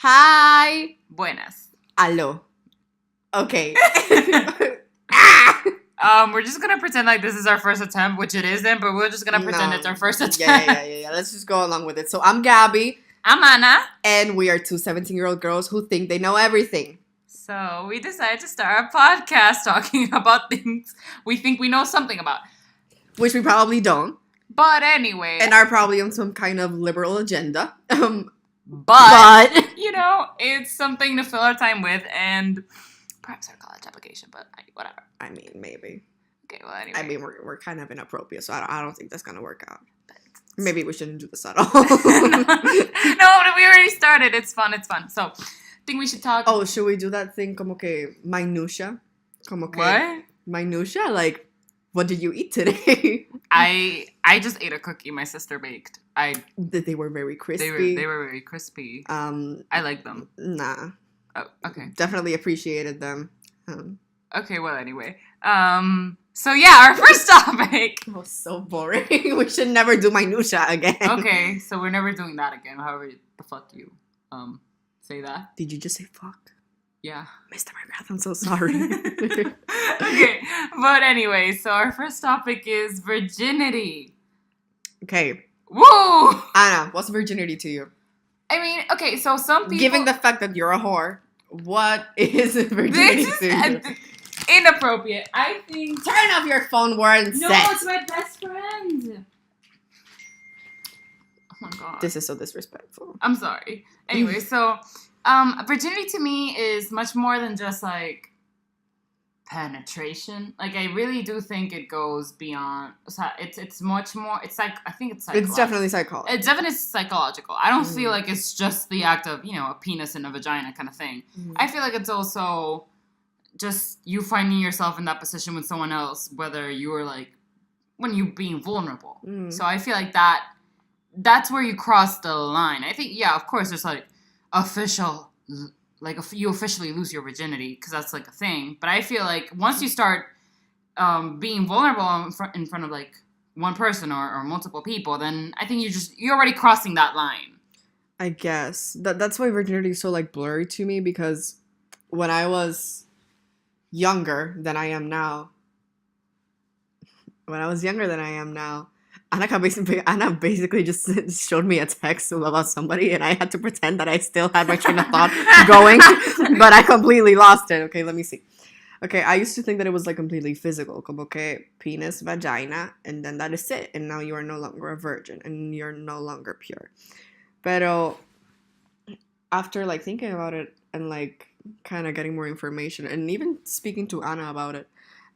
Hi. Buenas. Aló. Okay. We're just gonna pretend like this is our first attempt, which it isn't, but we're just gonna pretend it's our first attempt. Yeah. Let's just go along with it. So I'm Gabby. I'm Anna. And we are two 17-year-old girls who think they know everything. So we decided to start a podcast talking about things we think we know something about. Which we probably don't. But anyway. And are probably on some kind of liberal agenda. But, you know, it's something to fill our time with and perhaps our college application, but whatever. I mean, maybe. Okay, well, anyway. I mean, we're kind of inappropriate, so I don't think that's going to work out. Maybe we shouldn't do this at all. No, but we already started. It's fun. So, I think we should talk. Oh, should we do that thing como que minutia? Como que what? Minutia? Like, what did you eat today? I just ate a cookie my sister baked. They were very crispy. They were very crispy. I like them. Nah. Oh, okay. Definitely appreciated them. Okay, well, anyway. So yeah, our first topic. Oh, so boring. We should never do minutia again. Okay, so we're never doing that again. However the fuck you say that. Did you just say fuck? Yeah. Mr. McGrath, I'm so sorry. Okay, but anyway, so our first topic is virginity. Okay. Woo! Anna, what's virginity to you? I mean, okay, so some people... Given the fact that you're a whore, what is virginity to you? Inappropriate. I think... Turn off your phone, we're in sex. No, it's my best friend. Oh my god. This is so disrespectful. I'm sorry. Anyway, so... virginity to me is much more than just, like, penetration. Like, I really do think it goes beyond... It's much more... It's like... I think it's psychological. It's definitely psychological. It's definitely psychological. I don't feel like it's just the act of, you know, a penis and a vagina kind of thing. Mm-hmm. I feel like it's also just you finding yourself in that position with someone else, whether you were, like... when you being vulnerable. Mm-hmm. So I feel like that's where you cross the line. I think, yeah, of course, there's, like, official, like, you officially lose your virginity, because that's, like, a thing. But I feel like once you start being vulnerable in front of, like, one person or multiple people, then I think you're already crossing that line. I guess. That's why virginity is so, like, blurry to me, because when I was younger than I am now, Anna basically just showed me a text about somebody, and I had to pretend that I still had my train of thought going, but I completely lost it. Okay, let me see. Okay, I used to think that it was, like, completely physical, como que penis, vagina, and then that is it, and now you are no longer a virgin, and you're no longer pure. Pero after, like, thinking about it and, like, kind of getting more information, and even speaking to Anna about it,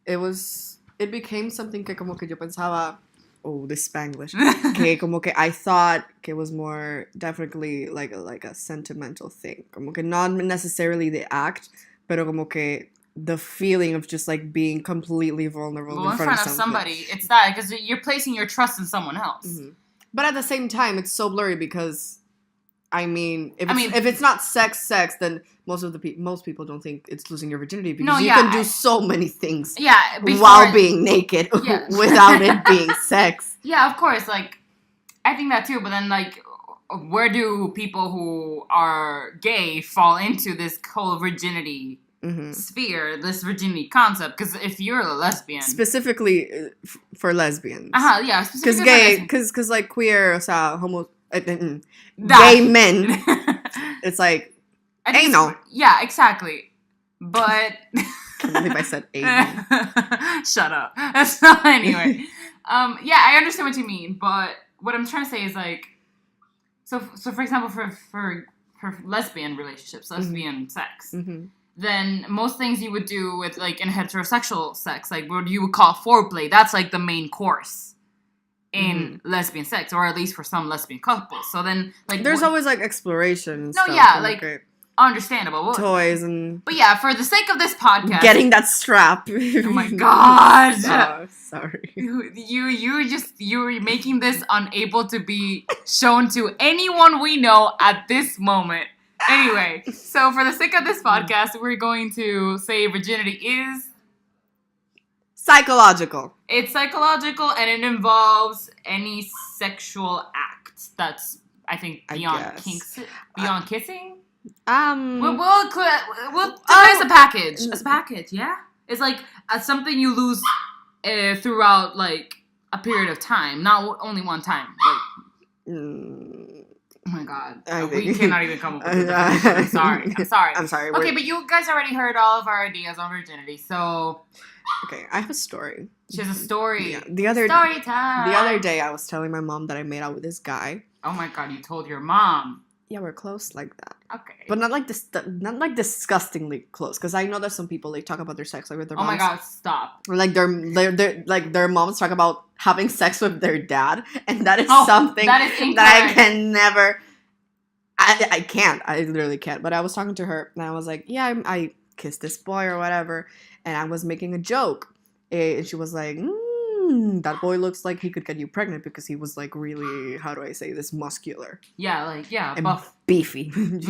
it became something que como que yo pensaba... Oh, this Spanglish. Que como que I thought que it was more definitely like a sentimental thing. Como que not necessarily the act, pero como que the feeling of just, like, being completely vulnerable in front of somebody. It's that, because you're placing your trust in someone else. Mm-hmm. But at the same time, it's so blurry because, I mean, if it's not sex, then most people don't think it's losing your virginity, because you can do so many things while being naked without it being sex. Yeah, of course. Like, I think that too. But then, like, where do people who are gay fall into this whole virginity sphere, this virginity concept? Because if you're a lesbian, specifically for lesbians, yeah, because gay, because like queer, homo. Gay men, it's like anal. Yeah, exactly. But I can't believe I said anal. Shut up. That's not anyway. Yeah, I understand what you mean, but what I'm trying to say is, like, so for example, for lesbian relationships, lesbian sex, then most things you would do with, like, in heterosexual sex, like what you would call foreplay, that's, like, the main course in lesbian sex, or at least for some lesbian couples. So then, like, there's always, like, exploration and stuff. No, yeah, like, understandable. Toys and... But yeah, for the sake of this podcast... Getting that strap. Oh my god! Oh, sorry. You're making this unable to be shown to anyone we know at this moment. Anyway, so for the sake of this podcast, we're going to say virginity is... psychological. It's psychological, and it involves any sexual act that's, I think, beyond kissing. We'll devise a package. As a package, yeah. It's like something you lose throughout like a period of time, not only one time. Like, oh my god, we cannot even come up with a definition. I'm sorry. I'm sorry. Okay, but you guys already heard all of our ideas on virginity, so. Okay, I have a story. She has a story. Yeah, story time. The other day, I was telling my mom that I made out with this guy. Oh my god, you told your mom. Yeah, we're close like that. Okay. But not like disgustingly close. Because I know that some people, like, talk about their sex, like, with their moms. Oh my god, stop. Or, like, their moms talk about having sex with their dad. And that is something that I can never... I can't. I literally can't. But I was talking to her, and I was like, yeah, I kissed this boy or whatever. And I was making a joke. And she was like, that boy looks like he could get you pregnant because he was, like, really, how do I say this, muscular. Yeah, like, yeah, and buff. Beefy. And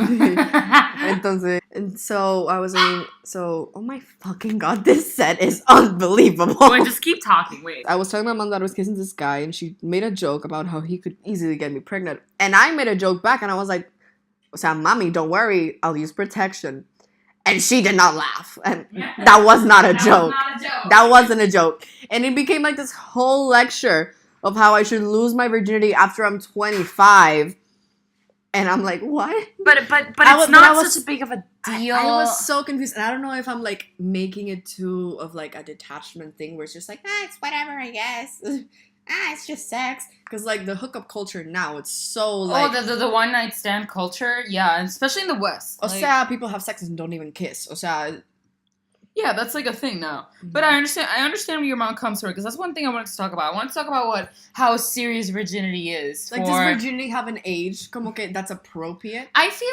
so I was like, oh my fucking god, this set is unbelievable. Wait, just keep talking, wait. I was telling my mom that I was kissing this guy, and she made a joke about how he could easily get me pregnant. And I made a joke back, and I was like, mommy, don't worry, I'll use protection. And she did not laugh. And that was not a joke. That wasn't a joke. And it became like this whole lecture of how I should lose my virginity after I'm 25. And I'm like, what? But it's not such a big of a deal. I was so confused. And I don't know if I'm like making it too of like a detachment thing where it's just like, it's whatever, I guess. It's just sex. Because, like, the hookup culture now, it's so, like... Oh, the one-night stand culture? Yeah, and especially in the West. O sea, people have sex and don't even kiss. O sea... Yeah, that's, like, a thing now. Mm-hmm. But I understand where your mom comes from, because that's one thing I wanted to talk about. I want to talk about how serious virginity is. Like, does virginity have an age? Como que that's appropriate? I feel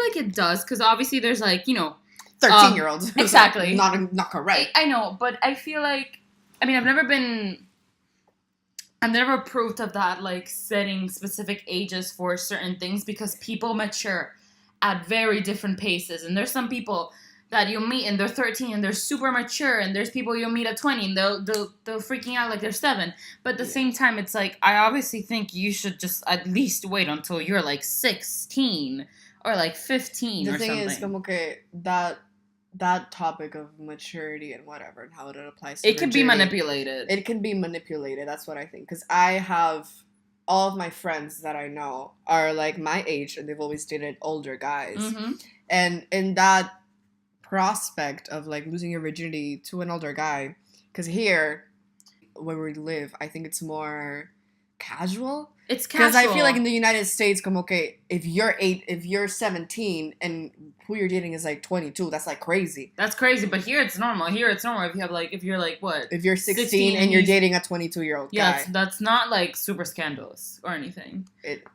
like it does, because obviously there's, like, 13-year-olds. Exactly. Not correct. I know, but I feel like... I mean, I've never approved of that, like, setting specific ages for certain things because people mature at very different paces. And there's some people that you'll meet and they're 13 and they're super mature. And there's people you'll meet at 20 and they'll freaking out like they're 7. But at the same time, it's like, I obviously think you should just at least wait until you're, like, 16 or, like, 15 or something. The thing is, como que that topic of maturity and whatever and how it applies to it can be manipulated. It can be manipulated. That's what I think. Because I have all of my friends that I know are like my age and they've always dated older guys. Mm-hmm. And in that prospect of like losing your virginity to an older guy, because here where we live, I think it's more casual. It's casual. Because I feel like in the United States, como que if you're 17 and who you're dating is like 22, that's like crazy. That's crazy, but here it's normal. If you're like what? If you're 16 and you're dating a 22-year-old guy. Yeah, that's not like super scandalous or anything.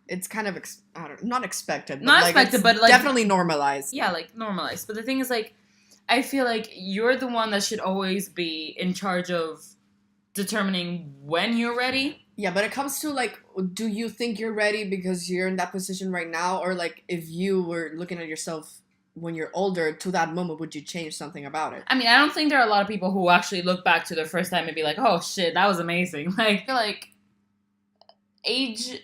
It's kind of not expected. Not expected, but like definitely normalized. Yeah, like normalized. But the thing is, like, I feel like you're the one that should always be in charge of determining when you're ready. Yeah, but it comes to, like, do you think you're ready because you're in that position right now? Or, like, if you were looking at yourself when you're older to that moment, would you change something about it? I mean, I don't think there are a lot of people who actually look back to their first time and be like, oh, shit, that was amazing. Like, I feel like age,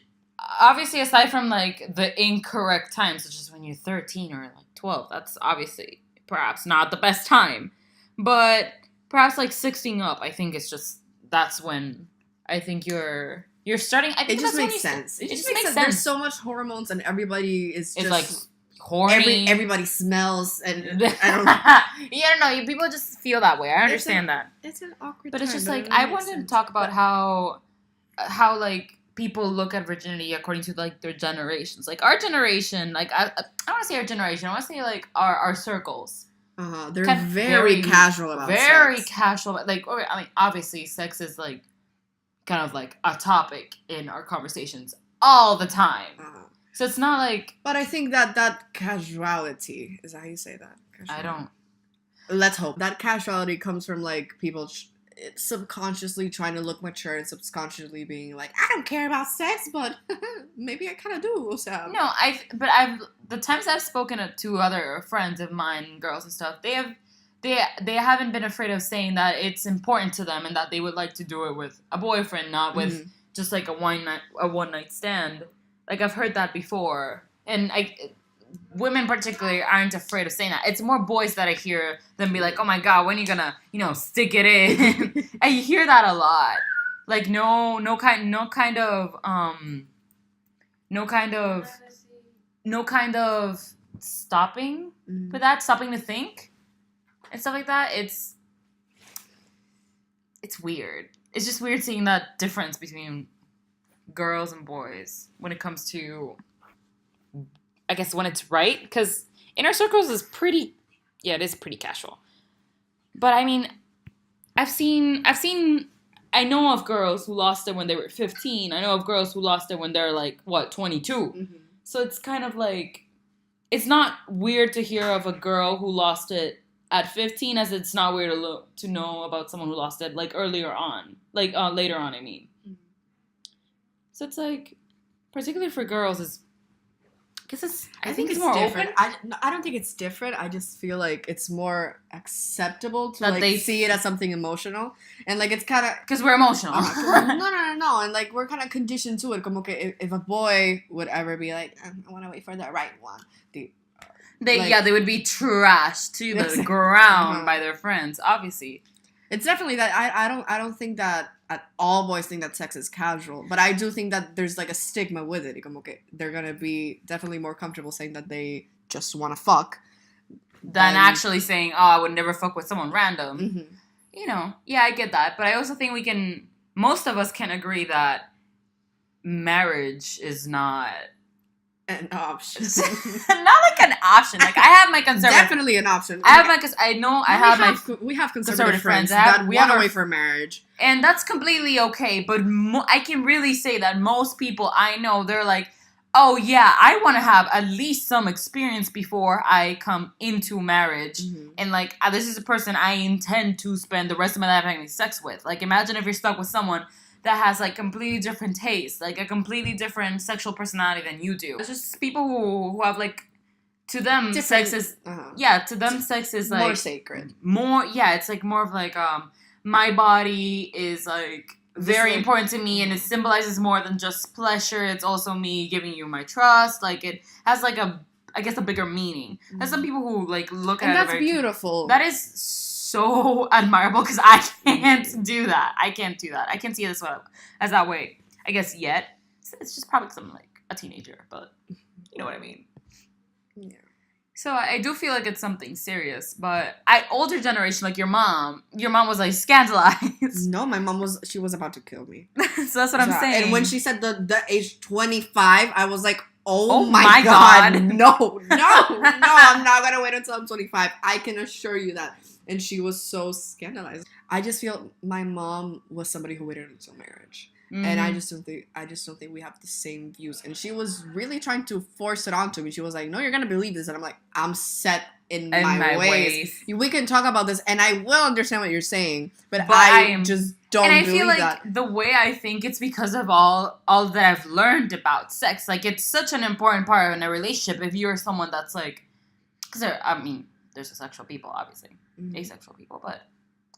obviously, aside from, like, the incorrect time, such as when you're 13 or, like, 12, that's obviously perhaps not the best time. But perhaps, like, 16 up, I think it's just, that's when... I think you're starting. I think it just makes sense. It just makes sense. There's so much hormones, and everybody is just like horny. Everybody smells, and I don't know. Yeah, I don't know. People just feel that way. I understand that. It's an awkward. But it's just like I wanted to talk about how like people look at virginity according to like their generations. Like our generation, like I don't want to say our generation. I want to say like our circles. They're very casual about sex. Very casual. Like I mean, obviously, sex is like. Kind of like a topic in our conversations all the time. So it's not like... But I think that casuality, is that how you say that? Casuality. I don't... Let's hope. That casuality comes from like people subconsciously trying to look mature and subconsciously being like, I don't care about sex, but maybe I kind of do. So. No, the times I've spoken to other friends of mine, girls and stuff, they haven't been afraid of saying that it's important to them and that they would like to do it with a boyfriend, not with just like a one night stand. Like I've heard that before, and women particularly aren't afraid of saying that. It's more boys that I hear them be like, oh my god, when are you gonna, stick it in? And you hear that a lot. Like no kind of stopping for that, stopping to think and stuff like that. It's weird. It's just weird seeing that difference between girls and boys when it comes to, I guess, when it's right, because inner circles is pretty casual. But I mean, I know of girls who lost it when they were 15. I know of girls who lost it when they're like, 22? Mm-hmm. So it's kind of like, it's not weird to hear of a girl who lost it at 15 as it's not weird to know about someone who lost it like earlier on. Like later on, I mean. Mm-hmm. So it's like, particularly for girls, I think it's more different. open. I don't think it's different. I just feel like it's more acceptable to that they see it as something emotional, and like it's kind of because we're emotional. No, and like we're kind of conditioned to it. Como que if a boy would ever be like, I want to wait for the right one, they would be trashed to the ground by their friends. Obviously, it's definitely that. I don't think that all boys think that sex is casual, but I do think that there's like a stigma with it. Como que they're gonna be definitely more comfortable saying that they just want to fuck than actually saying, "Oh, I would never fuck with someone random." Mm-hmm. Yeah, I get that, but I also think most of us can agree that marriage is not an option. Not like an option. Like I have my conservative. Definitely an option. I have my. We have conservative friends we want to wait for marriage, and that's completely okay. But I can really say that most people I know, they're like, oh yeah, I want to have at least some experience before I come into marriage, and like this is a person I intend to spend the rest of my life having sex with. Like imagine if you're stuck with someone that has like completely different tastes, like a completely different sexual personality than you do. It's just people who have like, to them sex is sex is like more sacred. It's like more of like my body is like very important to me, and it symbolizes more than just pleasure. It's also me giving you my trust. Like it has like a bigger meaning. There's some people who like look at it. And that's beautiful. That is so admirable because I can't do that. I can't see it as that way. I guess yet. It's just probably because I'm like a teenager, but you know what I mean. Yeah. So I do feel like it's something serious, but older generation, like your mom was like scandalized. No, my mom she was about to kill me. So that's what I'm saying. And when she said the age 25, I was like, oh my god. No, I'm not gonna wait until I'm 25. I can assure you that. And she was so scandalized. I just feel my mom was somebody who waited until marriage. And I just don't think we have the same views. And she was really trying to force it onto me. She was like, no, you're gonna believe this. And I'm like, I'm set in my ways. We can talk about this and I will understand what you're saying. But I just don't believe that. And I feel like the way I think it's because of all that I've learned about sex. Like it's such an important part in a relationship if you're someone that's like, because there's asexual people, obviously. Asexual people, but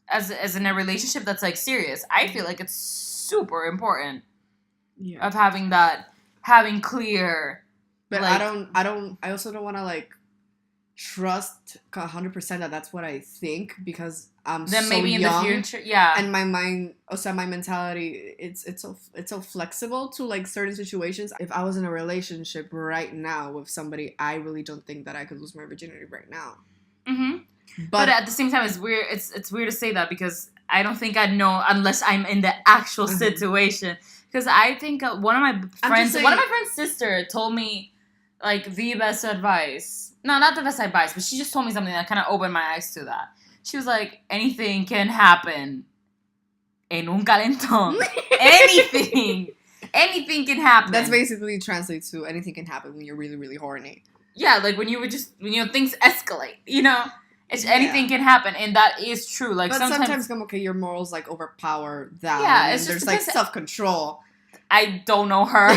as in a relationship that's like serious, I feel like it's super important of having clear. But like, I also don't want to like trust 100% that that's what I think because I'm then so maybe in young, the future, and my mind, also my mentality, it's so flexible to like certain situations. If I was in a relationship right now with somebody, I really don't think that I could lose my virginity right now. But at the same time, it's weird. It's weird to say that because I don't think I'd know unless I'm in the actual situation. Because I think one of my friends' sister told me like the best advice. No, not the best advice, but she just told me something that kind of opened my eyes to that. She was like, anything can happen en un calentón. Anything can happen. That's basically translates to anything can happen when you're really, really horny. Yeah, like when things escalate, anything can happen, and that is true. Like but sometimes your morals like overpower that. Yeah, it's just there's like self-control. I don't know her.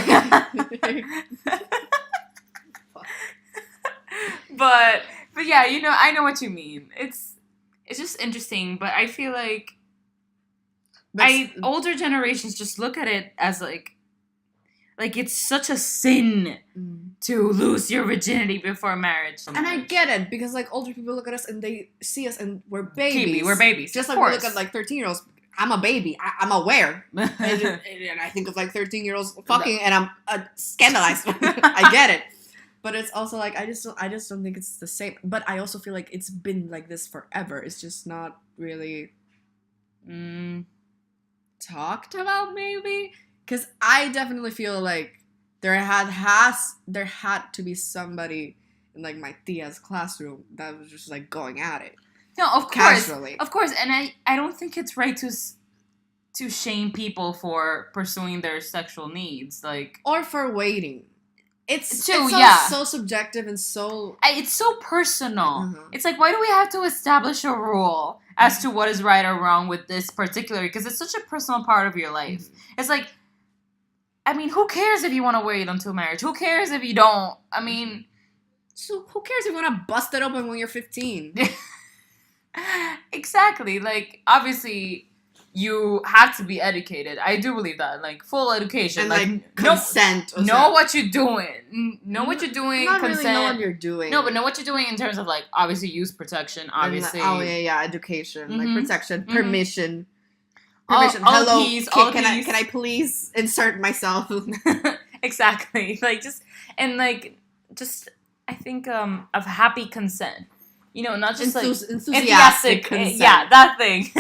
but yeah, I know what you mean. It's just interesting, but I feel like older generations just look at it as like it's such a sin to lose your virginity before marriage. And I get it, because, like, older people look at us and they see us and we're babies. We're babies. Just like we look at, like, 13-year-olds. I'm a baby. I'm aware. and I think of, like, 13-year-olds fucking, and I'm scandalized. I get it. But it's also, like, I just don't think it's the same. But I also feel like it's been like this forever. It's just not really talked about, maybe? Because I definitely feel like there had to be somebody in, like, my tia's classroom that was just, like, going at it. No, of casually. course, and I don't think it's right to shame people for pursuing their sexual needs, like, or for waiting. It's so subjective and so it's so personal. Mm-hmm. It's like, why do we have to establish a rule as to what is right or wrong with this particular? Because it's such a personal part of your life. Mm-hmm. It's like, I mean, who cares if you want to wait until marriage? Who cares if you don't? I mean, so who cares if you want to bust it open when you're 15? Exactly. Like, obviously, you have to be educated. I do believe that. Like, full education. And, like consent. Know what you're doing. Know what you're doing. Not consent. really know what you're doing. No, but know what you're doing in terms of, like, obviously use protection. Obviously. Education. Mm-hmm. Like, protection. Mm-hmm. Permission. Hello. Can I please insert myself? Exactly. Like, I think of happy consent. You know, not just enthusiastic consent. Yeah, that thing.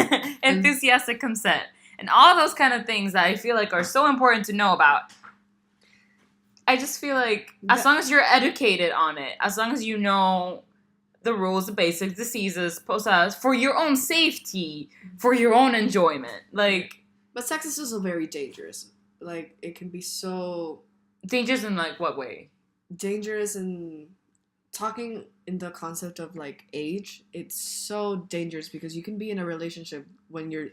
Enthusiastic consent. And all those kind of things that I feel like are so important to know about. I just feel like as long as you're educated on it, as long as you know the rules, the basics, diseases, process, for your own safety, for your own enjoyment. Like, but sex is also very dangerous. Like, it can be so dangerous in, like, what way? Dangerous in talking in the concept of, like, age. It's so dangerous because you can be in a relationship when you're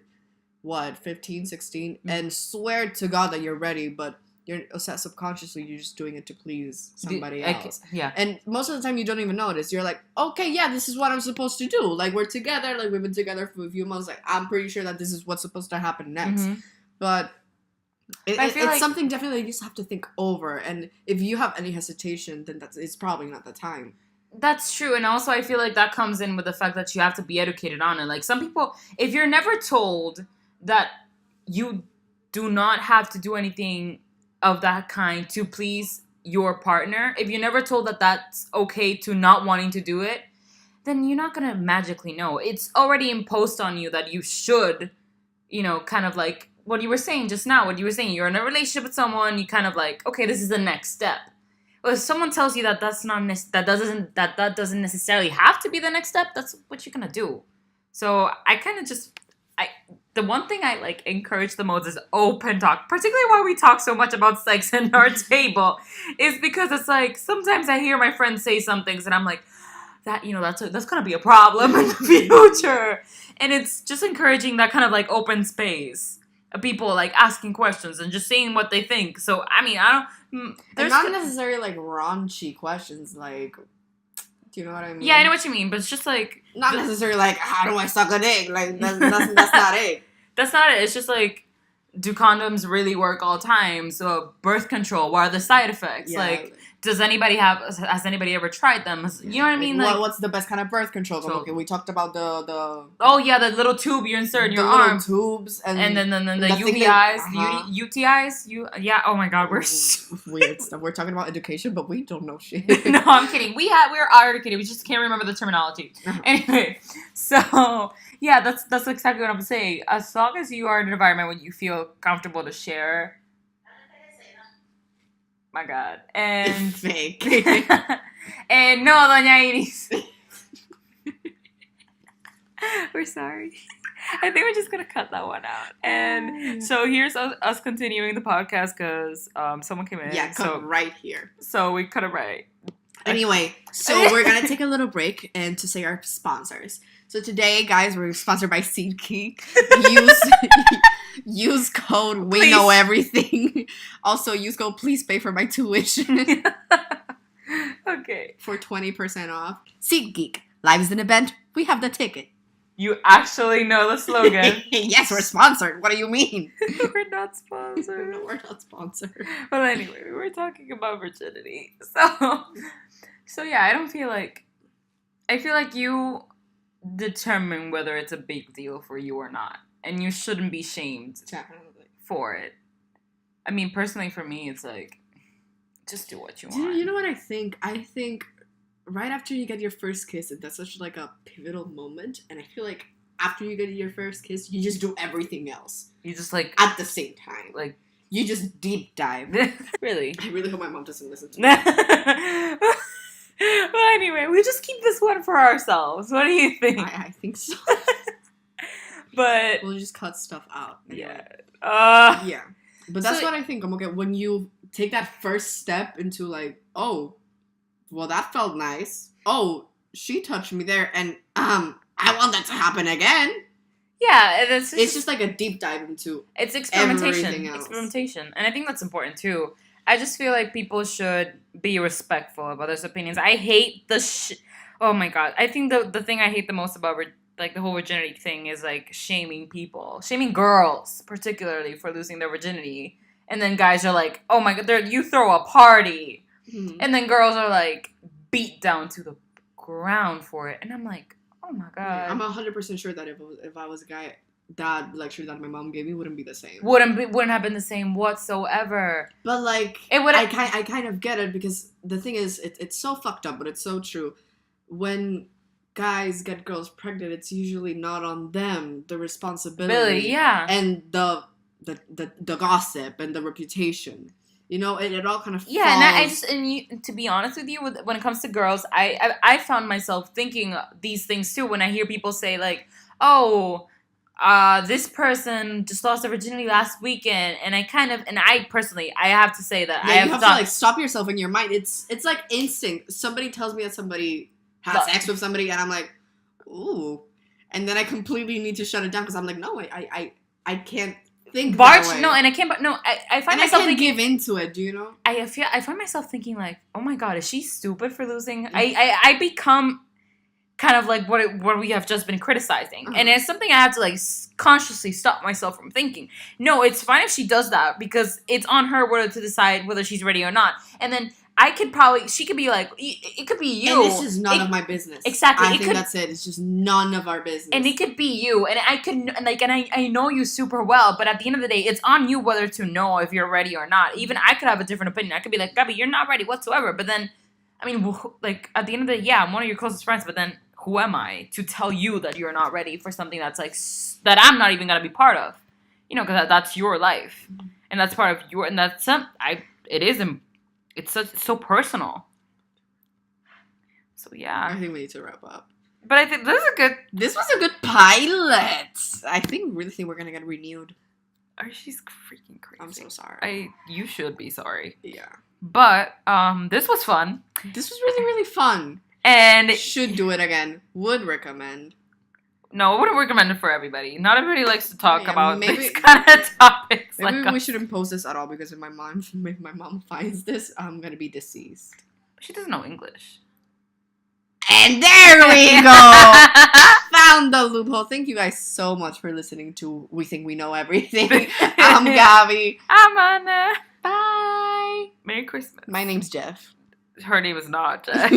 15, 16 mm-hmm. and swear to God that you're ready, but you're subconsciously you're just doing it to please somebody else. Yeah. And most of the time you don't even notice. You're like, okay, yeah, this is what I'm supposed to do. Like, we're together. Like, we've been together for a few months. Like, I'm pretty sure that this is what's supposed to happen next. Mm-hmm. But it's something definitely you just have to think over. And if you have any hesitation, then it's probably not the time. That's true. And also I feel like that comes in with the fact that you have to be educated on it. Like, some people, if you're never told that you do not have to do anything of that kind to please your partner, if you're never told that that's okay to not wanting to do it, then you're not going to magically know. It's already imposed on you that you should, you know, kind of like what you were saying just now, you're in a relationship with someone, you kind of like, okay, this is the next step. Well, if someone tells you that that doesn't necessarily have to be the next step, that's what you're going to do. So I kind of the one thing I, like, encourage the most is open talk, particularly why we talk so much about sex in our table, is because it's like, sometimes I hear my friends say some things and I'm like, that, you know, that's going to be a problem in the future. And it's just encouraging that kind of, like, open space of people, like, asking questions and just saying what they think. So, I mean, they're not necessarily, like, raunchy questions, like, do you know what I mean? Yeah, I know what you mean, but it's just, like, not necessarily, like, how do I suck a dick? Like, that's not it. That's not it. It's just like, do condoms really work all the time? So, birth control, what are the side effects? Yeah. Like, has anybody ever tried them? You know what I mean? Like, what's the best kind of birth control? Okay, we talked about the oh yeah, the little tube you insert in your arm. Tubes and then the UBIs, UTIs. Yeah. Oh my God, we're weird stuff. We're talking about education, but we don't know shit. No, I'm kidding. We're educated. We just can't remember the terminology. Anyway, so yeah, that's exactly what I'm saying. As long as you are in an environment where you feel comfortable to share. My God. And fake. And no, Doña Iris. We're sorry. I think we're just gonna cut that one out. And so here's us continuing the podcast because someone came in. Yeah, cut right here. So we cut it right. Anyway, so we're gonna take a little break and to say our sponsors. So today, guys, we're sponsored by SeatGeek. Use code We Know Everything. Also, use code Please Pay for My Tuition. Okay. For 20% off. SeatGeek. Live is an event. We have the ticket. You actually know the slogan. Yes, we're sponsored. What do you mean? We're not sponsored. No, we're not sponsored. But anyway, we were talking about virginity. So yeah, I feel like you determine whether it's a big deal for you or not. And you shouldn't be shamed for it. I mean, personally for me, it's like, just do what you want. You know what I think? I think right after you get your first kiss, that's such like a pivotal moment. And I feel like after you get your first kiss, you just do everything else. You just like... At the same time. Like... You just deep dive. Really? I really hope my mom doesn't listen to me. Well, anyway, we just keep this one for ourselves. What do you think? I think so. But... We'll just cut stuff out. Anyway. Yeah. Yeah. But that's what I think. Okay, when you take that first step into like, oh, well, that felt nice. Oh, she touched me there, and I want that to happen again. Yeah, it's just like a deep dive into it's experimentation. Everything else. Experimentation, and I think that's important too. I just feel like people should be respectful of others' opinions. I hate oh my god, I think the thing I hate the most about like the whole virginity thing is like shaming girls particularly for losing their virginity, and then guys are like, oh my god, you throw a party, and then girls are like beat down to the ground for it, and I'm like, oh my god. I'm 100% sure that if I was a guy, that lecture that my mom gave me wouldn't be the same. Wouldn't have been the same whatsoever. But like, it would. I kind of get it, because the thing is, it's so fucked up, but it's so true. When guys get girls pregnant, it's usually not on them, the responsibility, and the gossip and the reputation. You know, it all kind of falls. Yeah, and to be honest with you, when it comes to girls, I found myself thinking these things too when I hear people say like, oh, this person just lost their virginity last weekend, and I personally, I have to say that you have to like stop yourself in your mind. It's like instinct. Somebody tells me that somebody has sex with somebody, and I'm like, ooh, and then I completely need to shut it down, because I'm like, no, I can't think that way. No, and I can't. But no, I find myself thinking, give into it. Do you know? I find myself thinking like, oh my god, is she stupid for losing? I become kind of like what we have just been criticizing, and it's something I have to like consciously stop myself from thinking. No, it's fine if she does that, because it's on her whether to decide whether she's ready or not, and then. She could be like, it could be you. And this is none of my business. Exactly. I think that's it. It's just none of our business. And it could be you. And I know you super well, but at the end of the day, it's on you whether to know if you're ready or not. Even I could have a different opinion. I could be like, Gabby, you're not ready whatsoever. But then, I mean, like, at the end of the day, yeah, I'm one of your closest friends, but then who am I to tell you that you're not ready for something that's like, that I'm not even going to be part of? You know, because that's your life. And that's part of your, and that's, it's so personal. So yeah. I think we need to wrap up. But I think this was a good pilot. I really think we're gonna get renewed. She's freaking crazy. I'm so sorry. You should be sorry. Yeah. But this was fun. This was really, really fun. And should do it again. Would recommend. No, I wouldn't recommend it for everybody. Not everybody likes to talk about this kind of topics. Maybe we shouldn't post this at all, because if my mom finds this, I'm gonna be deceased. She doesn't know English. And there we go! Found the loophole. Thank you guys so much for listening to We Think We Know Everything. I'm Gabby. I'm Anna. Bye! Merry Christmas. My name's Jeff. Her name is not Jeff.